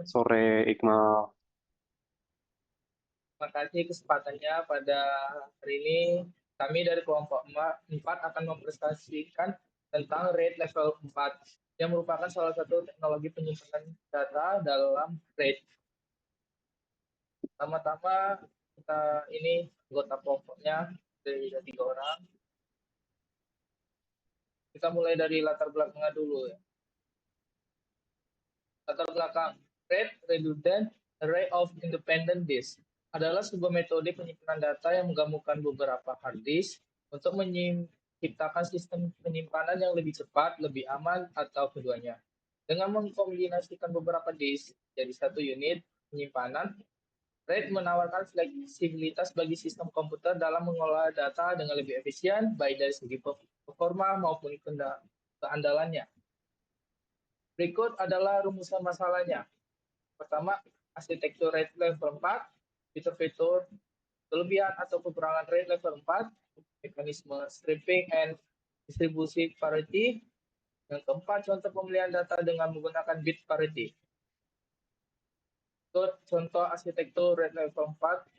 sore Iqmal. Terima kasih kesempatannya pada hari ini. Kami dari kelompok 4 akan mempresentasikan tentang RAID level 4 yang merupakan salah satu teknologi penyimpanan data dalam RAID. Pertama-tama kita ini anggota kelompoknya dari 3 orang. Kita mulai dari latar belakangnya dulu ya. Latar belakang RAID Redundant Array of Independent Disk adalah sebuah metode penyimpanan data yang menggabungkan beberapa hard disk untuk menciptakan sistem penyimpanan yang lebih cepat, lebih aman, atau keduanya. Dengan mengkombinasikan beberapa disk jadi satu unit penyimpanan, RAID menawarkan fleksibilitas bagi sistem komputer dalam mengolah data dengan lebih efisien, baik dari segi performa maupun keandalannya. Berikut adalah rumusan masalahnya. Pertama, arsitektur RAID level 4, fitur-fitur kelebihan atau kekurangan RAID level 4, mekanisme stripping and distribusi parity. Yang keempat, contoh pemilihan data dengan menggunakan bit parity. Contoh arsitektur RAID level 4.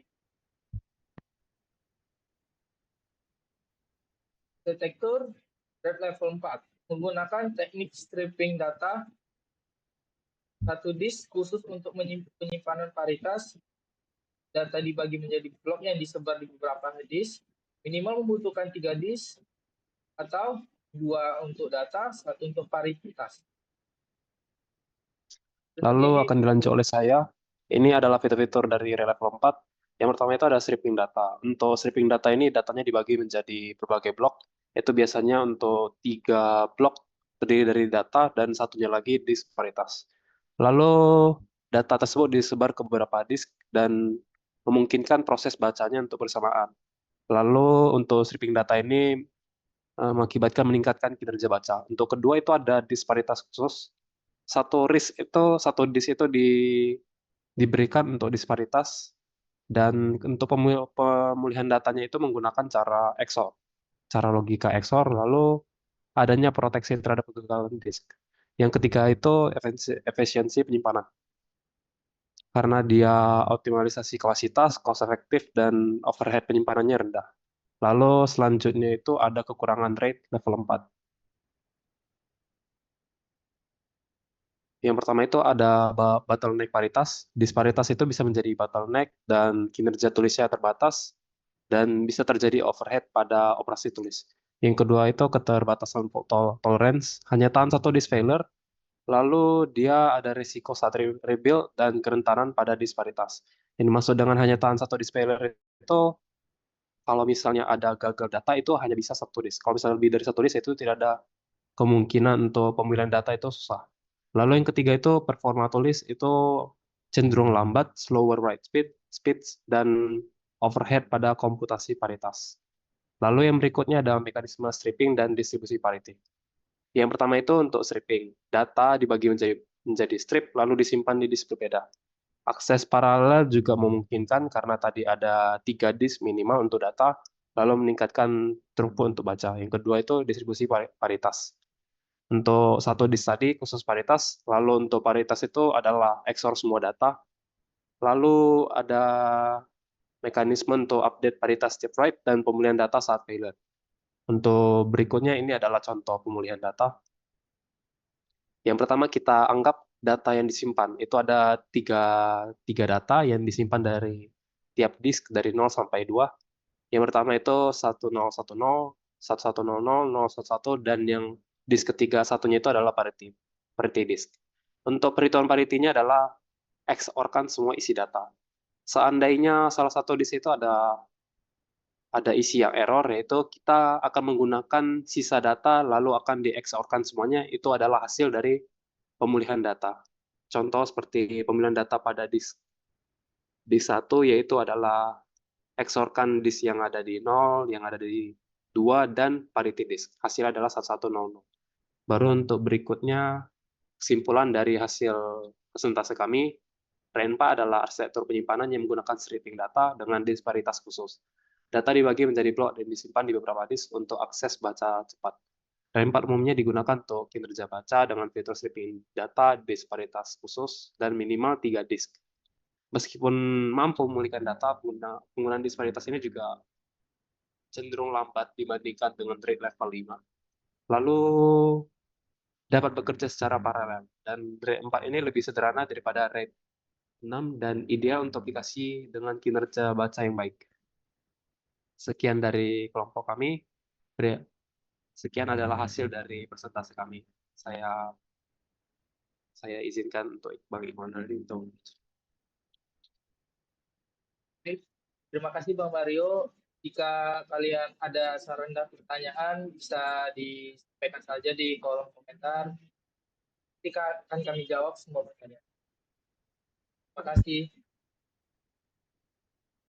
Arsitektur RAID level 4 menggunakan teknik stripping data satu disk khusus untuk penyimpanan paritas. Data dibagi menjadi blok yang disebar di beberapa disk. Minimal membutuhkan 3 disk atau 2 untuk data, 1 untuk paritas. Lalu Ini akan dilanjut oleh saya. Ini adalah fitur-fitur dari Level 4. Yang pertama itu ada stripping data. Untuk stripping data ini datanya dibagi menjadi berbagai blok. Itu biasanya untuk 3 blok terdiri dari data dan satunya lagi disparitas. Lalu data tersebut disebar ke beberapa disk dan memungkinkan proses bacanya untuk bersamaan. Lalu untuk stripping data ini mengakibatkan meningkatkan kinerja baca. Untuk kedua itu ada disparitas khusus. Satu disk itu diberikan untuk disparitas dan untuk pemulihan datanya itu menggunakan cara XOR, cara logika XOR, lalu adanya proteksi terhadap kegagalan disk. Yang ketiga itu efisiensi penyimpanan. Karena dia optimalisasi kapasitas, cost efektif, dan overhead penyimpanannya rendah. Lalu selanjutnya itu ada kekurangan RAID level 4. Yang pertama itu ada bottleneck paritas. Disparitas itu bisa menjadi bottleneck dan kinerja tulisnya terbatas dan bisa terjadi overhead pada operasi tulis. Yang kedua itu keterbatasan fault tolerance, hanya tahan satu disk failure, lalu dia ada risiko saat rebuild dan kerentanan pada disparitas. Yang dimaksud dengan hanya tahan satu disk failure itu kalau misalnya ada gagal data itu hanya bisa satu disk. Kalau misalnya lebih dari satu disk itu tidak ada kemungkinan untuk pemilihan data itu susah. Lalu yang ketiga itu performa tulis itu cenderung lambat, slower write speeds, dan overhead pada komputasi paritas. Lalu yang berikutnya ada mekanisme stripping dan distribusi parity. Yang pertama itu untuk stripping. Data dibagi menjadi strip lalu disimpan di disk berbeda. Akses paralel juga memungkinkan karena tadi ada 3 disk minimal untuk data, lalu meningkatkan throughput untuk baca. Yang kedua itu distribusi paritas. Untuk satu disk tadi khusus paritas, lalu untuk paritas itu adalah XOR semua data, lalu ada mekanisme untuk update paritas setiap write dan pemulihan data saat failure. Untuk berikutnya ini adalah contoh pemulihan data. Yang pertama kita anggap data yang disimpan. Itu ada tiga data yang disimpan dari tiap disk dari 0 sampai 2. Yang pertama itu 1010, 1100, 011, dan yang disk ketiga satunya itu adalah parity disk. Untuk perhitungan parity-nya adalah XOR-kan semua isi data. Seandainya salah satu disk itu ada isi yang error, yaitu kita akan menggunakan sisa data lalu akan di XOR-kan semuanya, itu adalah hasil dari pemulihan data. Contoh seperti pemulihan data pada disk 1 yaitu adalah XOR-kan disk yang ada di 0, yang ada di 2, dan parity disk. Hasilnya adalah 1100. Baru untuk berikutnya, kesimpulan dari hasil presentasi kami, RENPA adalah arsitektur penyimpanan yang menggunakan stripping data dengan disparitas khusus. Data dibagi menjadi blok dan disimpan di beberapa disk untuk akses baca cepat. RAID 4 umumnya digunakan untuk kinerja baca dengan fitur stripping data, disparitas khusus, dan minimal 3 disk. Meskipun mampu memulihkan data, penggunaan disparitas ini juga cenderung lambat dibandingkan dengan RAID level 5. Lalu dapat bekerja secara paralel, dan RAID 4 ini lebih sederhana daripada RAID 6 dan ideal untuk aplikasi dengan kinerja baca yang baik. Sekian dari kelompok kami. Sekian adalah hasil dari presentasi kami. Saya saya izinkan untuk Bang Iqbal dari untuk. Terima kasih Bang Mario. Jika kalian ada saran dan pertanyaan, bisa disampaikan saja di kolom komentar. Nanti akan kami jawab semua pertanyaan. Terima kasih.